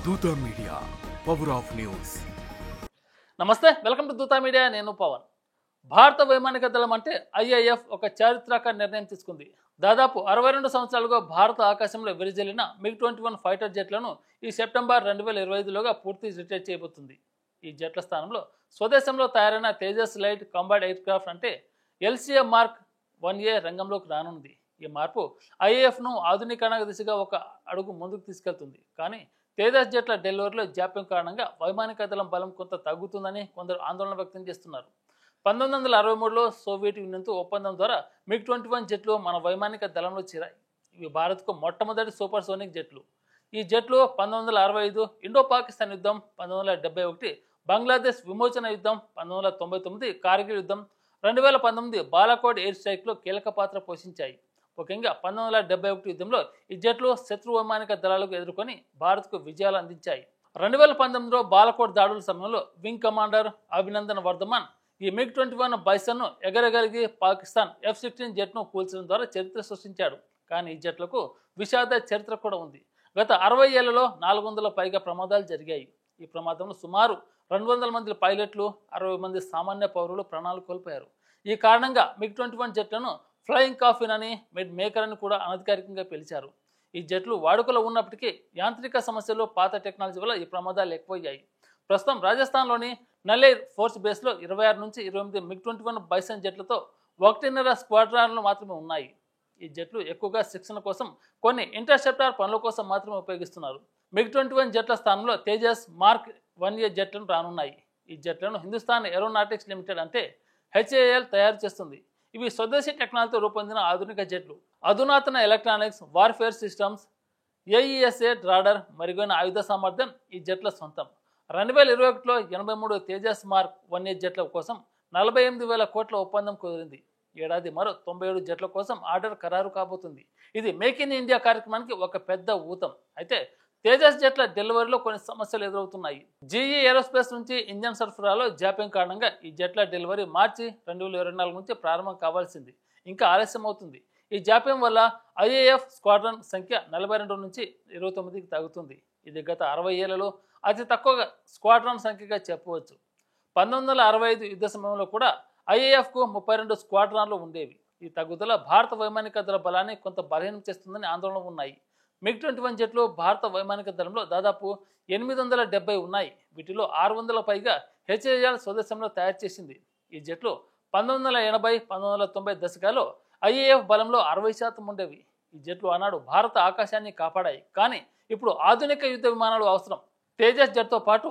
దూత media, power of news. నమస్తే, welcome to దూత మీడియా. నేను పవన్. భారత వైమానిక దళం అంటే ఐఏఎఫ్ ఒక చారిత్రక నిర్ణయం తీసుకుంది. దాదాపు 62 సంవత్సరాలుగా భారత ఆకాశంలో విరజిల్లిన MiG-21 ఫైటర్ జెట్లను ఈ సెప్టెంబర్ 2025లోగా పూర్తి రిటైర్ చేయబోతుంది. ఈ జెట్ల స్థానంలో స్వదేశంలో తయారైన Tejas light combat aircraft అంటే LCA మార్క్ 1A రంగంలోకి రానుంది. ఈ మార్పు ఐఏఎఫ్ను ఆధునీకరణ దిశగా ఒక అడుగు ముందుకు తీసుకెళ్తుంది. కానీ తేజస్ జెట్ల డెలివరీలో జాప్యం కారణంగా వైమానిక దళం బలం కొంత తగ్గుతుందని కొందరు ఆందోళన వ్యక్తం చేస్తున్నారు. 1963లో సోవియట్ యూనియన్తో ఒప్పందం ద్వారా MiG-21 జెట్లు మన వైమానిక దళంలో చేరాయి. ఇవి భారత్కు మొట్టమొదటి సూపర్ సోనిక్ జెట్లు. ఈ జెట్లు 1965 ఇండో పాకిస్తాన్ యుద్ధం, 1971 బంగ్లాదేశ్ విమోచన యుద్ధం, 1999 కార్గిల్ యుద్ధం, 2019 బాలాకోట్ ఎయిర్ స్ట్రైక్లో కీలక పాత్ర పోషించాయి. ముఖ్యంగా 1971 యుద్ధంలో ఈ జెట్లు శత్రు వైమానిక దళాలకు ఎదుర్కొని భారత్కు విజయాలు అందించాయి. 2019లో బాలాకోట్ దాడుల సమయంలో వింగ్ కమాండర్ అభినందన్ వర్ధమాన్ ఈ MiG-21 బైసన్ను ఎగరగలిగి పాకిస్తాన్ F-16 జెట్ను కూల్చడం ద్వారా చరిత్ర సృష్టించాడు. కానీ ఈ జెట్లకు విషాద చరిత్ర కూడా ఉంది. గత 60 ఏళ్లలో 400 పైగా ప్రమాదాలు జరిగాయి. ఈ ప్రమాదంలో సుమారు 200 మంది పైలట్లు, 60 మంది సామాన్య పౌరులు ప్రాణాలు కోల్పోయారు. ఈ కారణంగా MiG-21 జెట్లను ఫ్లయింగ్ కాఫిన్ అని, మిడ్ మేకర్ అని కూడా అనధికారికంగా పిలిచారు. ఈ జెట్లు వాడుకలో ఉన్నప్పటికీ యాంత్రిక సమస్యలు, పాత టెక్నాలజీ వల్ల ఈ ప్రమాదాలు ఎక్కువయ్యాయి. ప్రస్తుతం రాజస్థాన్లోని నల్లేర్ ఫోర్స్ బేస్లో 26 నుంచి 28 MiG-21 బైసన్ జెట్లతో 1.5 స్క్వాడ్రాన్లు మాత్రమే ఉన్నాయి. ఈ జెట్లు ఎక్కువగా శిక్షణ కోసం, కొన్ని ఇంటర్సెప్టార్ పనుల కోసం మాత్రమే ఉపయోగిస్తున్నారు. MiG-21 జెట్ల స్థానంలో తేజస్ మార్క్ 1A జెట్లను రానున్నాయి. ఈ జెట్లను హిందుస్థాన్ ఏరోనాటిక్స్ లిమిటెడ్ అంటే HAL తయారు చేస్తుంది. ఇవి స్వదేశీ టెక్నాలజీతో రూపొందిన ఆధునిక జెట్లు. అధునాతన electronics, warfare systems, AESA radar, మరిగొన్న ఆయుధ సామర్థ్యం ఈ జెట్ల సొంతం. 2021లో 83 తేజస్ మార్క్ 1A జెట్ల కోసం 48,000 కోట్ల ఒప్పందం కుదిరింది. ఏడాది మరో 97 జెట్ల కోసం ఆర్డర్ ఖరారు కాబోతుంది. ఇది మేక్ ఇన్ ఇండియా కార్యక్రమానికి ఒక పెద్ద ఊతం. అయితే తేజస్ జెట్ల డెలివరీలో కొన్ని సమస్యలు ఎదురవుతున్నాయి. GE ఏరోస్పేస్ నుంచి ఇంజన్ సరఫరాలో జాప్యం కారణంగా ఈ జెట్ల డెలివరీ మార్చి 2024 నుంచి ప్రారంభం కావాల్సింది ఇంకా ఆలస్యం అవుతుంది. ఈ జాప్యం వల్ల IAF స్క్వాడ్రన్ సంఖ్య 42 నుంచి 29కి తగ్గుతుంది. ఇది గత 60 ఏళ్లలో అతి తక్కువ స్క్వాడ్రన్ సంఖ్యగా చెప్పవచ్చు. 1965 యుద్ధ సమయంలో కూడా IAFకు 32 స్క్వాడ్రాన్లు ఉండేవి. ఈ తగ్గుదల భారత వైమానిక దళ బలాన్ని కొంత బలహీనం చేస్తుందని ఆందోళనలు ఉన్నాయి. MiG-21 జెట్లు భారత వైమానిక దళంలో దాదాపు 870 ఉన్నాయి. వీటిలో 600 పైగా HAL స్వదేశంలో తయారు చేసింది. ఈ జెట్లు 1980, 1990 దశకాల్లో IAF బలంలో 60% ఉండేవి. ఈ జెట్లు ఆనాడు భారత ఆకాశాన్ని కాపాడాయి. కానీ ఇప్పుడు ఆధునిక యుద్ధ విమానాలు అవసరం. తేజస్ జెట్తో పాటు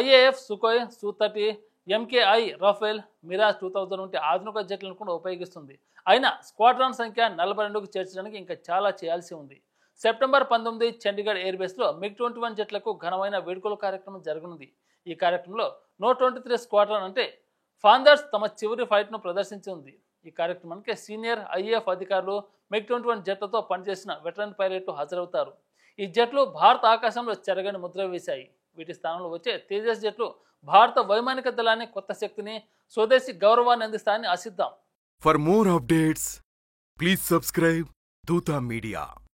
IAF Sukhoi, Su-30, MKI Rafale, Mirage 2000 వంటి ఆధునిక జెట్లను కూడా ఉపయోగిస్తుంది. అయినా స్క్వాడ్రాన్ సంఖ్య 42కు చేర్చడానికి ఇంకా చాలా చేయాల్సి ఉంది. సెప్టెంబర్ 19 చండీగఢ్ ఎయిర్ బేస్లో MiG-21 జెట్లకు ఘనమైన వేడుకల కార్యక్రమం జరగనుంది. ఈ కార్యక్రమంలో 123 స్క్వాడ్రాన్ అంటే ఫాందర్స్ తమ చివరి ఫైట్ను ప్రదర్శించింది. ఈ కార్యక్రమానికి సీనియర్ IAF అధికారులు, MiG-21 జెట్లతో పనిచేసిన వెటరన్ పైలట్లు హాజరవుతారు. ఈ జెట్లు భారత ఆకాశంలో చెరగని ముద్ర వేశాయి. వీటి స్థానంలో వచ్చే తేజస్ జెట్లు భారత వైమానిక దళాన్ని కొత్త శక్తిని, స్వదేశీ గౌరవాన్ని అందిస్తాయని ఆశిద్దాం. For more updates please subscribe దూత మీడియా.